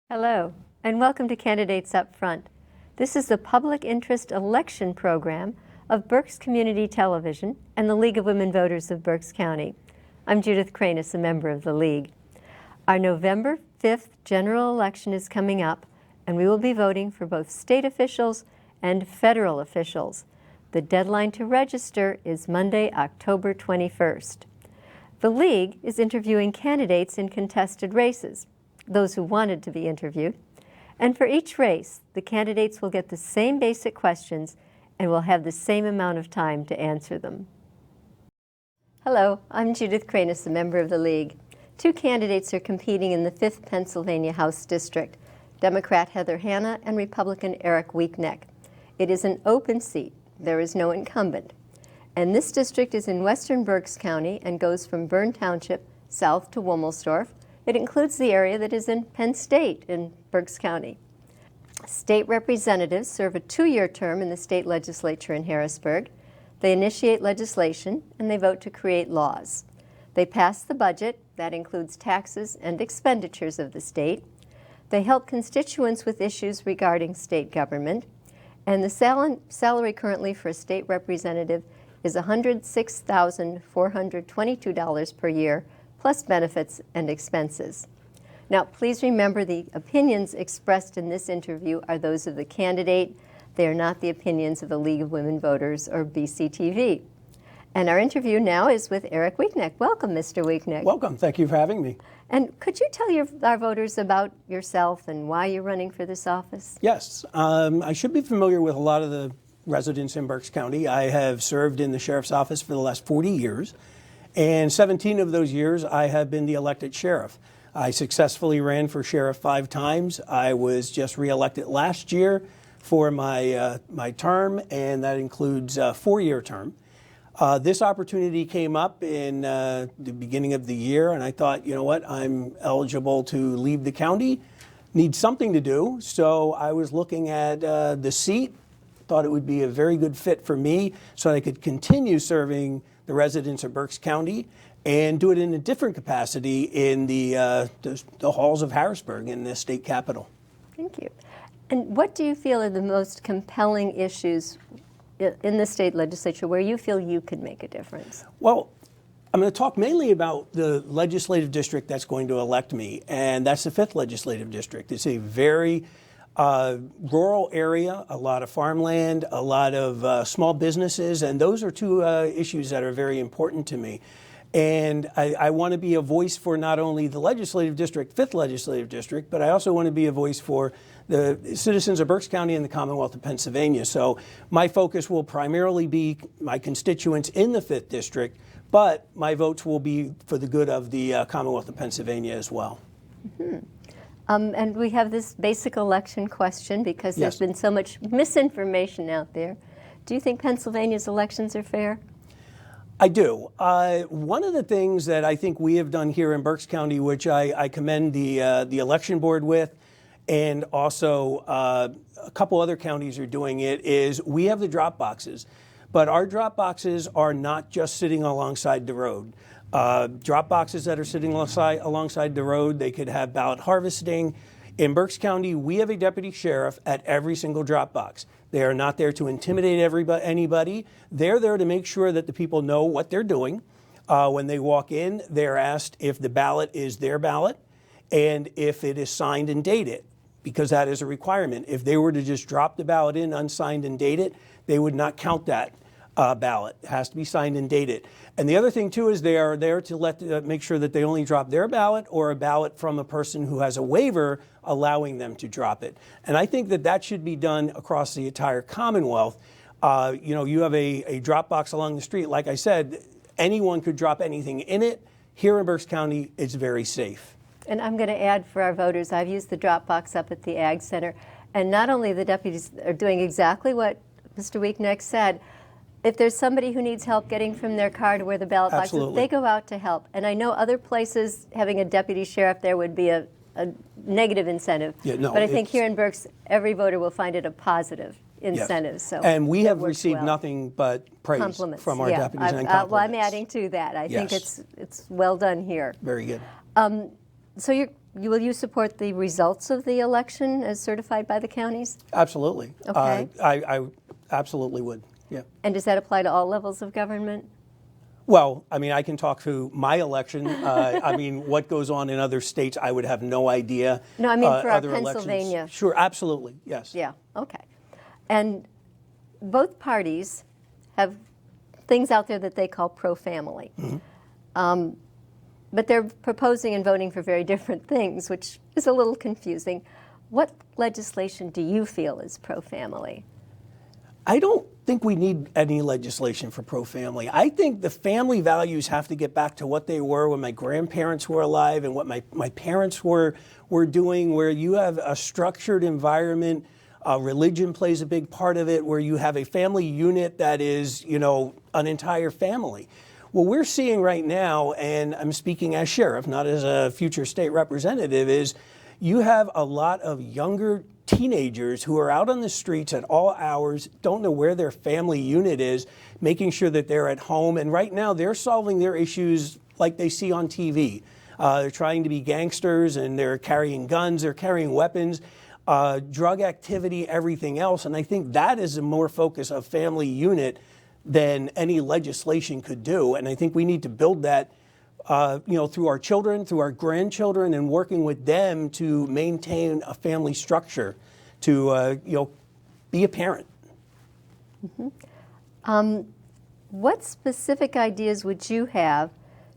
Hello, and welcome to Candidates Up Front. This is the public interest election program of Berks Community Television and the League of Women Voters of Berks County. I'm Judith Cranus, a member of the League. Our November 5th general election is coming up, and we will be voting for both state officials and federal officials. The deadline to register is Monday, October 21st. The League is interviewing candidates in contested races, those who wanted to be interviewed. And for each race, the candidates will get the same basic questions and will have the same amount of time to answer them. Hello, I'm Judith Cranus, a member of the League. Two candidates are competing in the 5th Pennsylvania House District, Democrat Heather Hanna and Republican Eric Weakneck. It is an open seat. There is no incumbent. And this district is in western Berks County and goes from Bern Township south to Womelsdorf. It includes the area that is in Penn State in Berks County. State representatives serve a 2-year term in the state legislature in Harrisburg. They initiate legislation and they vote to create laws. They pass the budget, that includes taxes and expenditures of the state. They help constituents with issues regarding state government. And the salary currently for a state representative is $106,422 per year, plus benefits and expenses. Now, please remember the opinions expressed in this interview are those of the candidate. They are not the opinions of the League of Women Voters or BCTV. And our interview now is with Eric Weakneck. Welcome, Mr. Weakneck. Welcome. Thank you for having me. And could you tell our voters about yourself and why you're running for this office? Yes. I should be familiar with a lot of the residents in Berks County. I have served in the sheriff's office for the last 40 years. And 17 of those years, I have been the elected sheriff. I successfully ran for sheriff 5 times. I was just reelected last year for my term, and that includes a 4-year term. This opportunity came up in the beginning of the year, and I thought, you know what, I'm eligible to leave the county, need something to do. So I was looking at the seat, thought it would be a very good fit for me so I could continue serving the residents of Berks County and do it in a different capacity in the halls of Harrisburg in the state capitol. Thank you. And what do you feel are the most compelling issues in the state legislature where you feel you could make a difference? Well, I'm going to talk mainly about the legislative district that's going to elect me, and that's the 5th legislative district. It's a very rural area, a lot of farmland, a lot of small businesses, and those are 2 issues that are very important to me. And I want to be a voice for not only the legislative district, 5th legislative district, but I also want to be a voice for the citizens of Berks County and the Commonwealth of Pennsylvania. So my focus will primarily be my constituents in the 5th district, but my votes will be for the good of the Commonwealth of Pennsylvania as well. Mm-hmm. And we have this basic election question because there's Yes. been so much misinformation out there. Do you think Pennsylvania's elections are fair? I do. One of the things that I think we have done here in Berks County, which I commend the election board with, and also a couple other counties are doing it, is we have the drop boxes. But our drop boxes are not just sitting alongside the road. Drop boxes that are sitting alongside the road, they could have ballot harvesting. In Berks County, we have a deputy sheriff at every single drop box. They are not there to intimidate anybody. They're there to make sure that the people know what they're doing. When they walk in, they're asked if the ballot is their ballot and if it is signed and dated, because that is a requirement. If they were to just drop the ballot in unsigned and dated, they would not count that ballot. It has to be signed and dated. And the other thing, too, is they are there to make sure that they only drop their ballot or a ballot from a person who has a waiver allowing them to drop it. And I think that that should be done across the entire Commonwealth. You have a drop box along the street. Like I said, anyone could drop anything in it. Here in Berks County, it's very safe. And I'm going to add for our voters, I've used the drop box up at the Ag Center. And not only the deputies are doing exactly what Mr. Weakneck said, if there's somebody who needs help getting from their car to where the ballot box is, they go out to help. And I know other places having a deputy sheriff there would be a negative incentive. But I think here in Berks, every voter will find it a positive incentive. Yes. So and we have received nothing but praise from our deputies and compliments. Well, I'm adding to that. I think it's well done here. Very good. So you're will you support the results of the election as certified by the counties? Absolutely. Okay. I absolutely would. Yeah. And does that apply to all levels of government? Well, I mean, I can talk to my election. I mean, what goes on in other states, I would have no idea. No, I mean for our other Pennsylvania. elections. Sure, absolutely, yes. Yeah, okay. And both parties have things out there that they call pro-family. But they're proposing and voting for very different things, which is a little confusing. What legislation do you feel is pro-family? I don't think we need any legislation for pro-family. I think the family values have to get back to what they were when my grandparents were alive and what my parents were doing, where you have a structured environment. Religion plays a big part of it, where you have a family unit that is, an entire family. What we're seeing right now, and I'm speaking as sheriff, not as a future state representative, is you have a lot of younger teenagers who are out on the streets at all hours, don't know where their family unit is, making sure that they're at home. And right now they're solving their issues like they see on TV. They're trying to be gangsters and they're carrying guns, they're carrying weapons, drug activity, everything else. And I think that is a more focus of family unit than any legislation could do. And I think we need to build that through our children, through our grandchildren, and working with them to maintain a family structure, to be a parent. What specific ideas would you have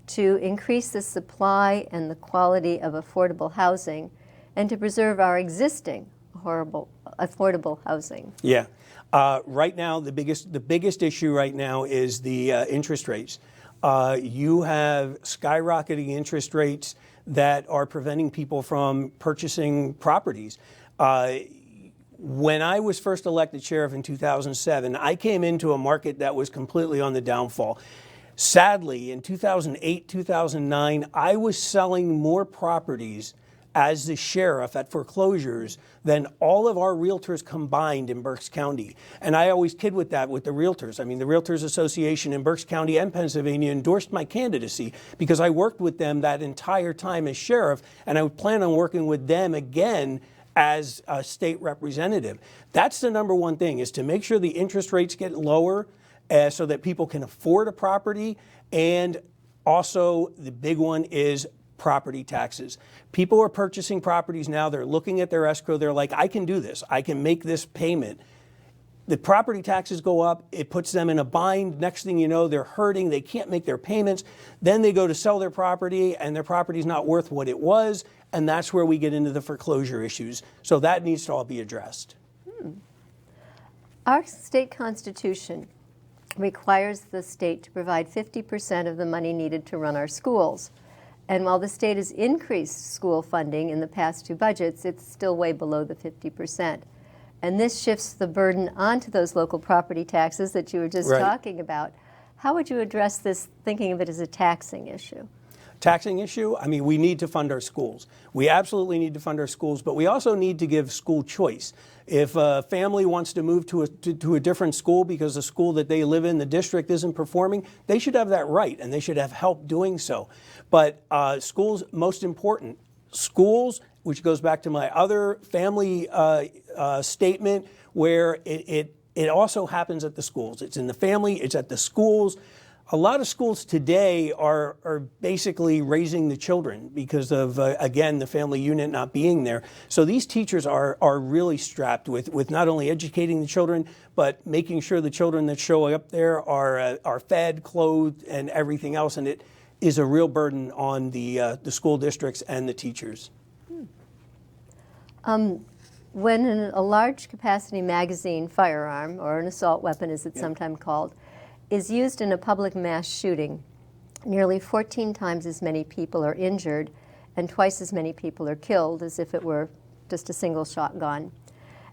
to increase the supply and the quality of affordable housing, and to preserve our existing affordable housing? Yeah, right now the biggest issue right now is the interest rates. You have skyrocketing interest rates that are preventing people from purchasing properties. When I was first elected sheriff in 2007, I came into a market that was completely on the downfall. Sadly, in 2008, 2009, I was selling more properties as the sheriff at foreclosures than all of our realtors combined in Berks County. And I always kid with that with the realtors. I mean, the Realtors Association in Berks County and Pennsylvania endorsed my candidacy because I worked with them that entire time as sheriff, and I would plan on working with them again as a state representative. That's the number one thing, is to make sure the interest rates get lower so that people can afford a property. And also the big one is property taxes. People are purchasing properties now. They're looking at their escrow. They're like, I can do this. I can make this payment. The property taxes go up. It puts them in a bind. Next thing you know, they're hurting. They can't make their payments. Then they go to sell their property, and their property's not worth what it was. And that's where we get into the foreclosure issues. So that needs to all be addressed. Our state constitution requires the state to provide 50% of the money needed to run our schools. And while the state has increased school funding in the past two budgets, it's still way below the 50%. And this shifts the burden onto those local property taxes that you were just talking about. How would you address this, thinking of it as a taxing issue? Taxing issue? I mean, we need to fund our schools. We absolutely need to fund our schools, but we also need to give school choice. If a family wants to move to a different school because the school that they live in, the district, isn't performing, they should have that right, and they should have help doing so. But schools, most important. Schools, which goes back to my other family statement, where it also happens at the schools. It's in the family, it's at the schools. A lot of schools today are basically raising the children because of, again, the family unit not being there. So these teachers are really strapped with not only educating the children, but making sure the children that show up there are fed, clothed, and everything else. And it is a real burden on the school districts and the teachers. When a large capacity magazine firearm, or an assault weapon as it's sometimes called, is used in a public mass shooting, nearly 14 times as many people are injured and twice as many people are killed as if it were just a single shotgun.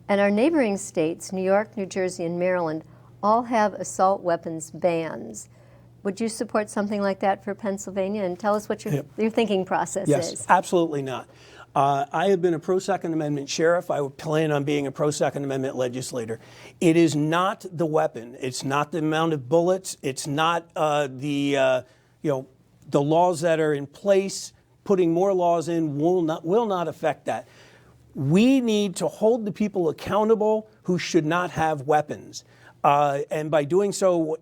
And our neighboring states, New York, New Jersey, and Maryland, all have assault weapons bans. Would you support something like that for Pennsylvania? And tell us what your thinking process is. Yes, absolutely not. I have been a pro-Second Amendment sheriff. I would plan on being a pro-Second Amendment legislator. It is not the weapon. It's not the amount of bullets. It's not the laws that are in place. putting more laws in will not affect that. We need to hold the people accountable who should not have weapons. And by doing so,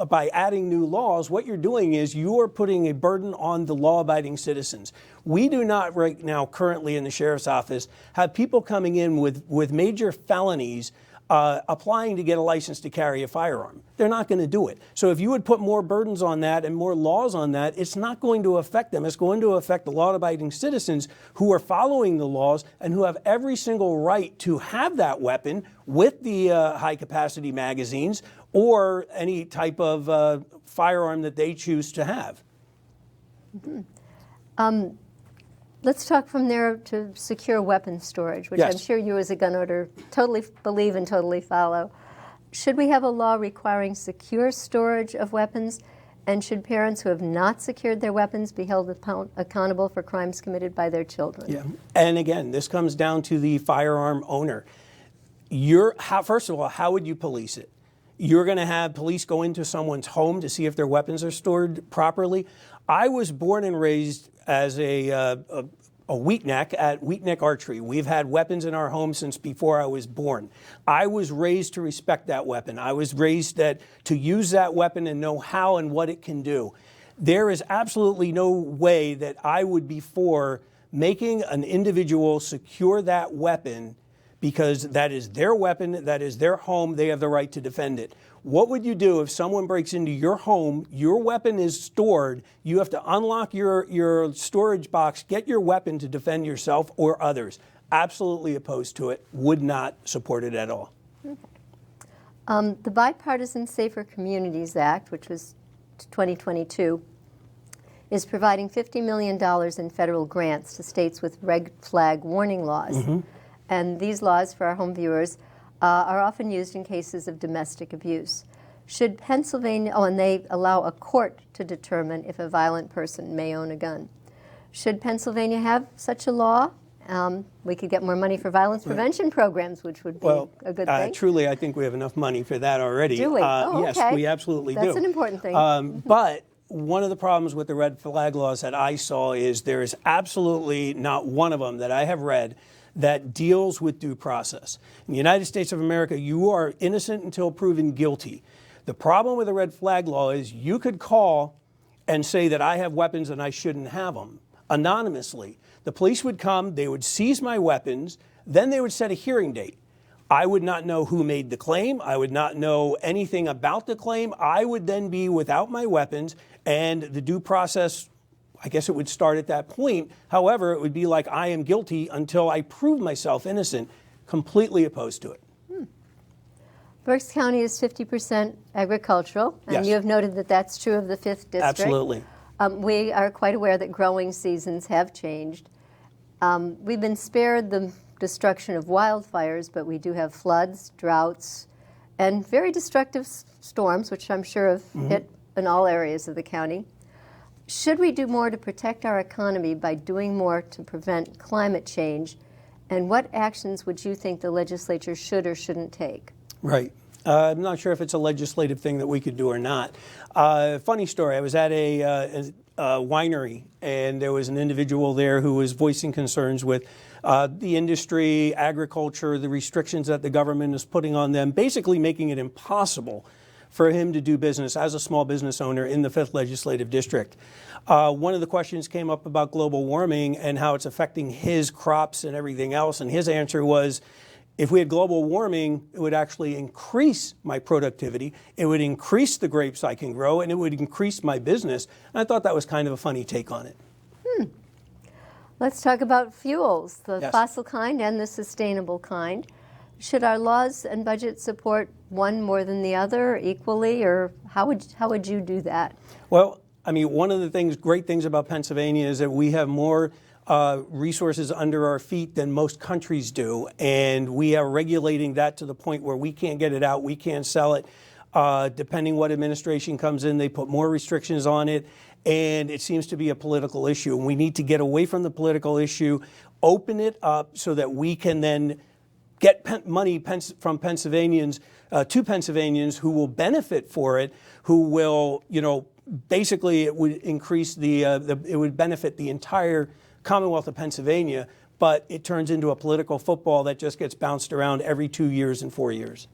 by adding new laws, what you're doing is you're putting a burden on the law-abiding citizens. We do not right now currently in the sheriff's office have people coming in with major felonies applying to get a license to carry a firearm. They're not going to do it. So if you would put more burdens on that and more laws on that, it's not going to affect them. It's going to affect the law-abiding citizens who are following the laws and who have every single right to have that weapon with the high-capacity magazines or any type of firearm that they choose to have. Mm-hmm. Let's talk from there to secure weapons storage, which Yes. I'm sure you as a gun owner totally believe and totally follow. Should we have a law requiring secure storage of weapons? And should parents who have not secured their weapons be held accountable for crimes committed by their children? Yeah. And again, this comes down to the firearm owner. First of all, how would you police it? You're going to have police go into someone's home to see if their weapons are stored properly. I was born and raised as a Wheatneck at Wheatneck Archery. We've had weapons in our home since before I was born. I was raised to respect that weapon. I was raised to use that weapon and know how and what it can do. There is absolutely no way that I would be for making an individual secure that weapon, because that is their weapon, that is their home, they have the right to defend it. What would you do if someone breaks into your home, your weapon is stored, you have to unlock your storage box, get your weapon to defend yourself or others? Absolutely opposed to it, would not support it at all. Okay. The Bipartisan Safer Communities Act, which was 2022, is providing $50 million in federal grants to states with red flag warning laws. Mm-hmm. And these laws, for our home viewers, are often used in cases of domestic abuse. Should Pennsylvania, and they allow a court to determine if a violent person may own a gun. Should Pennsylvania have such a law? We could get more money for violence prevention programs, which would be a good thing. Truly, I think we have enough money for that already. Do we? Yes, okay. we absolutely do. That's an important thing. But one of the problems with the red flag laws that I saw is there is absolutely not one of them that I have read that deals with due process. In the United States of America, you are innocent until proven guilty. The problem with the red flag law is you could call and say that I have weapons and I shouldn't have them anonymously. The police would come, they would seize my weapons, then they would set a hearing date. I would not know who made the claim. I would not know anything about the claim. I would then be without my weapons, and the due process, I guess it would start at that point. However, it would be like I am guilty until I prove myself innocent. Completely opposed to it. Berks County is 50% agricultural, and Yes. you have noted that that's true of the 5th District. Absolutely. We are quite aware that growing seasons have changed. We've been spared the destruction of wildfires, but we do have floods, droughts, and very destructive storms, which I'm sure have hit in all areas of the county. Should we do more to protect our economy by doing more to prevent climate change? And what actions would you think the legislature should or shouldn't take? Right. I'm not sure if it's a legislative thing that we could do or not. Funny story. I was at a winery, and there was an individual there who was voicing concerns with the industry, agriculture, the restrictions that the government is putting on them, basically making it impossible for him to do business as a small business owner in the 5th Legislative District. One of the questions came up about global warming and how it's affecting his crops and everything else, and his answer was, if we had global warming, it would actually increase my productivity, it would increase the grapes I can grow, and it would increase my business. And I thought that was kind of a funny take on it. Let's talk about fuels, the Yes. fossil kind and the sustainable kind. Should our laws and budget support one more than the other equally, or how would you do that? Well, I mean, one of the great things about Pennsylvania is that we have more resources under our feet than most countries do, and we are regulating that to the point where we can't get it out, we can't sell it. Depending what administration comes in, they put more restrictions on it, and it seems to be a political issue. And we need to get away from the political issue, open it up so that we can then get money from Pennsylvanians to Pennsylvanians who will benefit for it, who will, basically it would increase it would benefit the entire Commonwealth of Pennsylvania, but it turns into a political football that just gets bounced around every 2 years and 4 years.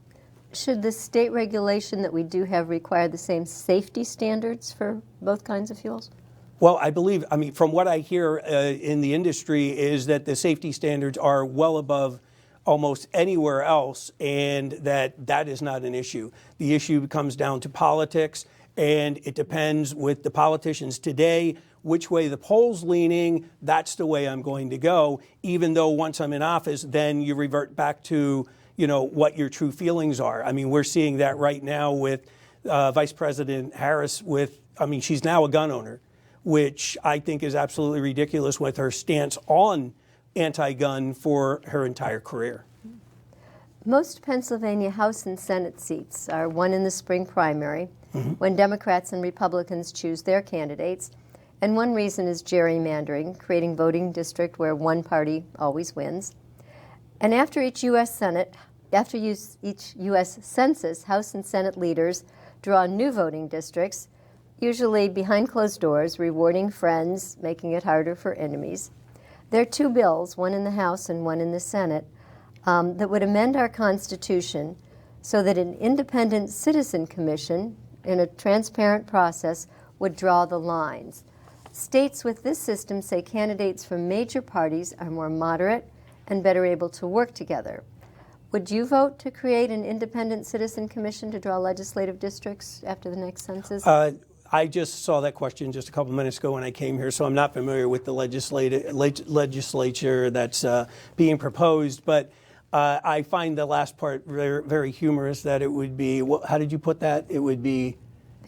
Should the state regulation that we do have require the same safety standards for both kinds of fuels? Well, I mean, from what I hear in the industry is that the safety standards are well above almost anywhere else, and that is not an issue. The issue comes down to politics, and it depends with the politicians today which way the poll's leaning. That's the way I'm going to go, even though once I'm in office, then you revert back to what your true feelings are. I mean, we're seeing that right now with Vice President Harris she's now a gun owner, which I think is absolutely ridiculous with her stance on anti-gun for her entire career. Most Pennsylvania House and Senate seats are won in the spring primary when Democrats and Republicans choose their candidates. And one reason is gerrymandering, creating voting district where one party always wins. And after each U.S. Census, House and Senate leaders draw new voting districts, usually behind closed doors, rewarding friends, making it harder for enemies. There are two bills, one in the House and one in the Senate, that would amend our Constitution so that an independent citizen commission in a transparent process would draw the lines. States with this system say candidates from major parties are more moderate and better able to work together. Would you vote to create an independent citizen commission to draw legislative districts after the next census? I just saw that question just a couple minutes ago when I came here, so I'm not familiar with the legislature that's being proposed, but I find the last part very, very humorous, that it would be, how did you put that? It would be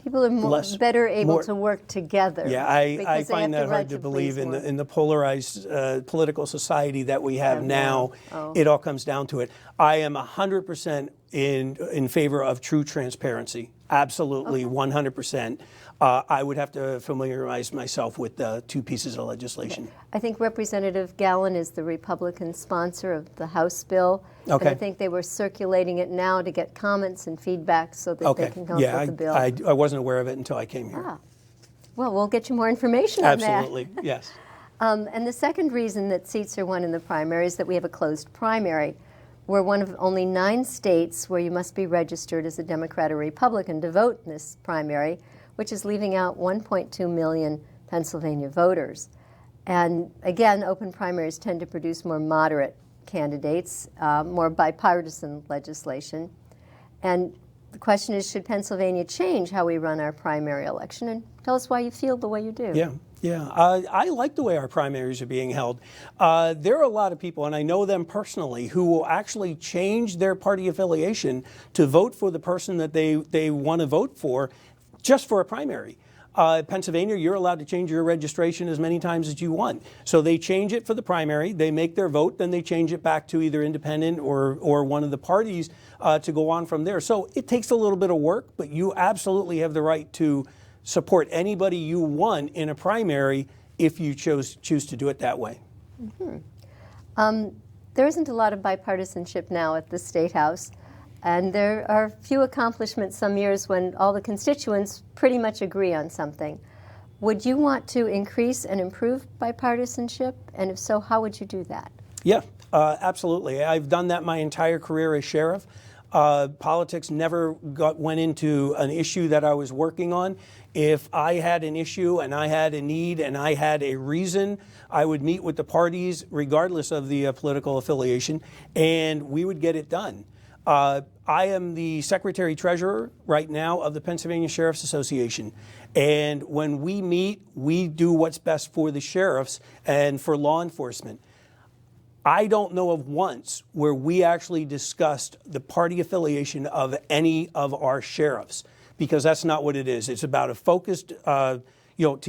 people are better able to work together. Yeah, I find that hard to believe in the polarized political society that we have now. It all comes down to it. I am 100% in favor of true transparency. Absolutely, 100%. I would have to familiarize myself with the two pieces of legislation. I think Representative Gallen is the Republican sponsor of the House bill. Okay. And I think they were circulating it now to get comments and feedback so that they can come up with the bill. I wasn't aware of it until I came here. Well, we'll get you more information on that. Absolutely, yes. And the second reason that seats are won in the primary is that we have a closed primary. We're one of only 9 states where you must be registered as a Democrat or Republican to vote in this primary, which is leaving out 1.2 million Pennsylvania voters. And again, open primaries tend to produce more moderate candidates, more bipartisan legislation. And the question is, should Pennsylvania change how we run our primary election? And tell us why you feel the way you do. Yeah. I like the way our primaries are being held. There are a lot of people, and I know them personally, who will actually change their party affiliation to vote for the person that they want to vote for just for a primary. Pennsylvania, you're allowed to change your registration as many times as you want. So they change it for the primary, they make their vote, then they change it back to either independent or one of the parties to go on from there. So it takes a little bit of work, but you absolutely have the right to support anybody you want in a primary if you choose to do it that way. There isn't a lot of bipartisanship now at the State House. And there are few accomplishments some years when all the constituents pretty much agree on something. Would you want to increase and improve bipartisanship? And if so, how would you do that? Yeah, absolutely. I've done that my entire career as sheriff. Politics never went into an issue that I was working on. If I had an issue and I had a need and I had a reason, I would meet with the parties regardless of the political affiliation, and we would get it done. I am the Secretary-Treasurer right now of the Pennsylvania Sheriff's Association. And when we meet, we do what's best for the sheriffs and for law enforcement. I don't know of once where we actually discussed the party affiliation of any of our sheriffs, because that's not what it is. It's about a focused, to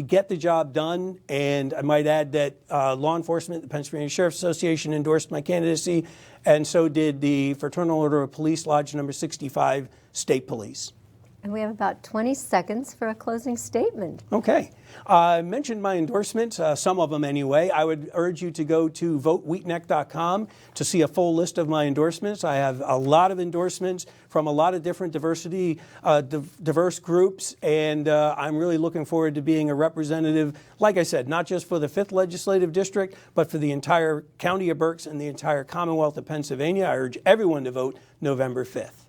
get the job done. And I might add that law enforcement, the Pennsylvania Sheriff's Association endorsed my candidacy, and so did the Fraternal Order of Police Lodge Number 65 State Police. And we have about 20 seconds for a closing statement. Okay. I mentioned my endorsements, some of them anyway. I would urge you to go to votewheatneck.com to see a full list of my endorsements. I have a lot of endorsements from a lot of different diverse groups, and I'm really looking forward to being a representative, like I said, not just for the 5th Legislative District, but for the entire County of Berks and the entire Commonwealth of Pennsylvania. I urge everyone to vote November 5th.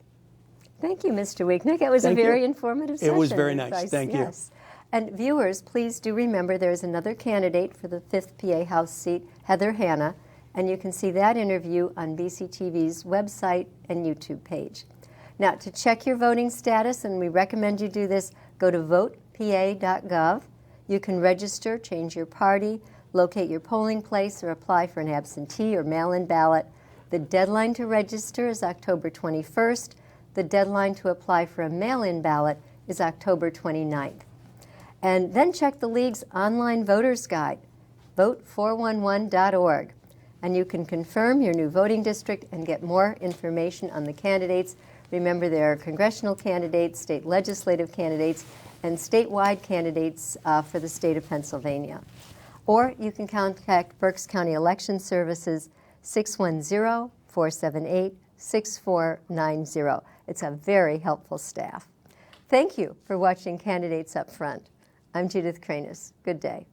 Thank you, Mr. Weeknick. It was a very informative session. It was very nice. Thank you. Yes. And viewers, please do remember there's another candidate for the 5th PA House seat, Heather Hanna, and you can see that interview on BCTV's website and YouTube page. Now, to check your voting status, and we recommend you do this, go to votepa.gov. You can register, change your party, locate your polling place, or apply for an absentee or mail-in ballot. The deadline to register is October 21st. The deadline to apply for a mail-in ballot is October 29th. And then check the League's online voters guide, vote411.org. And you can confirm your new voting district and get more information on the candidates. Remember, there are congressional candidates, state legislative candidates, and statewide candidates for the state of Pennsylvania. Or you can contact Berks County Election Services 610-478-6490. It's a very helpful staff. Thank you for watching Candidates Up Front. I'm Judith Cranis. Good day.